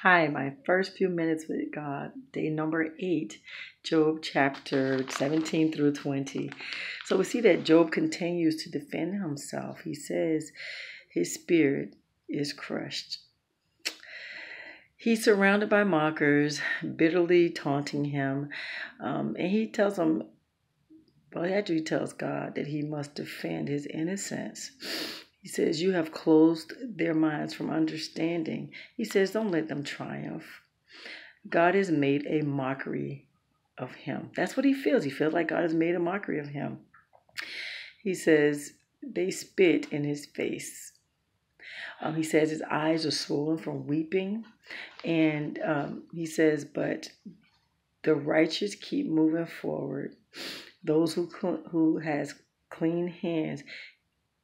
Hi, my first few minutes with God, day number 8, Job chapter 17 through 20. So we see that Job continues to defend himself. He says his spirit is crushed. He's surrounded by mockers, bitterly taunting him. And he tells them, well, actually tells God that he must defend his innocence. He says, you have closed their minds from understanding. He says, don't let them triumph. God has made a mockery of him. That's what he feels. He feels like God has made a mockery of him. He says, they spit in his face. He says his eyes are swollen from weeping. And he says, but the righteous keep moving forward. Those who has clean hands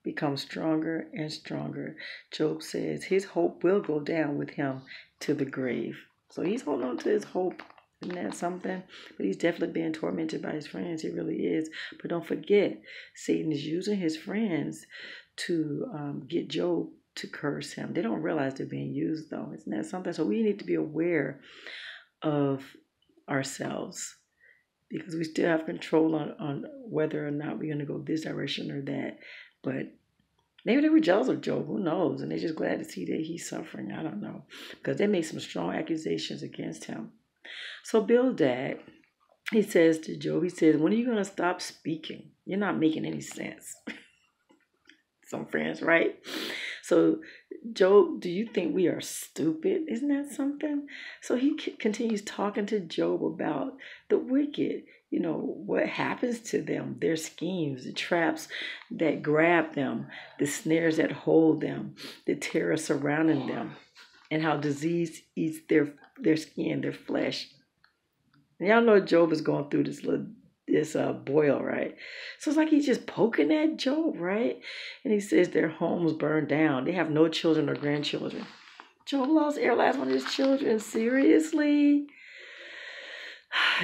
become stronger and stronger. Job says his hope will go down with him to the grave. So he's holding on to his hope. Isn't that something? But he's definitely being tormented by his friends. He really is. But don't forget, Satan is using his friends to get Job to curse him. They don't realize they're being used, though. Isn't that something? So we need to be aware of ourselves, because we still have control on whether or not we're going to go this direction or that. But maybe they were jealous of Job. Who knows? And they're just glad to see that he's suffering. I don't know. Because they made some strong accusations against him. So Bildad, he says to Job, he says, when are you going to stop speaking? You're not making any sense. Some friends, right? So Job, do you think we are stupid? Isn't that something? So he continues talking to Job about the wicked, what happens to them, their schemes, the traps that grab them, the snares that hold them, the terror surrounding them, and how disease eats their skin, their flesh. And y'all know Job is going through this boil, right? So it's like he's just poking at Job, right? And he says their homes burned down. They have no children or grandchildren. Job lost last one of his children. Seriously?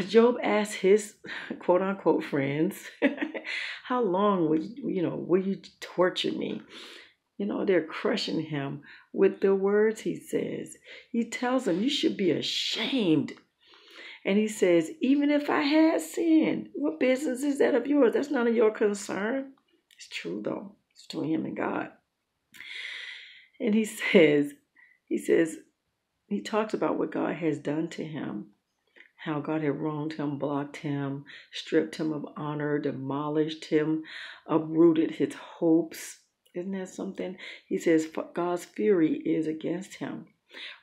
Job asked his quote unquote friends, how long will you torture me? They're crushing him with the words he says. He tells them, you should be ashamed. And he says, even if I had sinned, what business is that of yours? That's none of your concern. It's true, though. It's between him and God. And he talks about what God has done to him, how God had wronged him, blocked him, stripped him of honor, demolished him, uprooted his hopes. Isn't that something? He says God's fury is against him.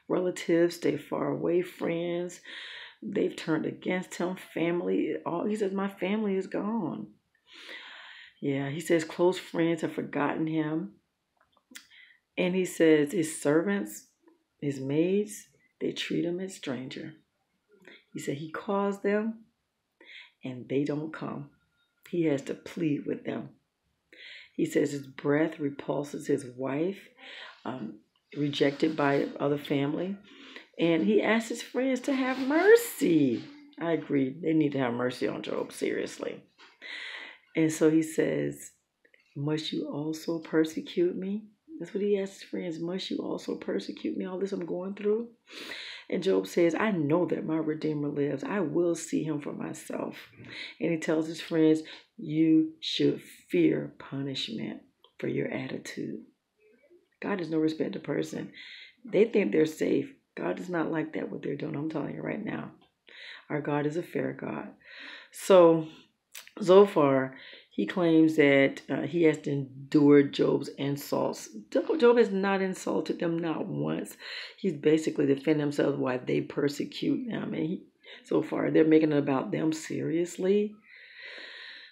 Relatives stay far away, friends, they've turned against him. Family, he says, my family is gone. Yeah, he says close friends have forgotten him. And he says his servants, his maids, they treat him as a stranger. He said he calls them and they don't come. He has to plead with them. He says his breath repulses his wife, rejected by other family. And he asks his friends to have mercy. I agree. They need to have mercy on Job, seriously. And so he says, must you also persecute me? That's what he asks his friends. Must you also persecute me, all this I'm going through? And Job says, I know that my Redeemer lives. I will see him for myself. And he tells his friends, you should fear punishment for your attitude. God is no respecter of person. They think they're safe. God is not like that, what they're doing. I'm telling you right now. Our God is a fair God. So Zophar, he claims that he has to endure Job's insults. Job has not insulted them, not once. He's basically defending himself why they persecute him. And so far, they're making it about them seriously.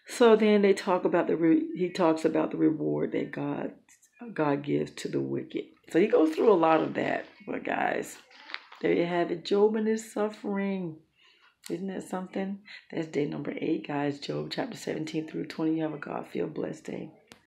So then he talks about the reward that God gives to the wicked. So he goes through a lot of that. But guys, there you have it. Job and his suffering. Isn't that something? That's day number 8, guys. Job chapter 17 through 20. You have a God-filled blessed day.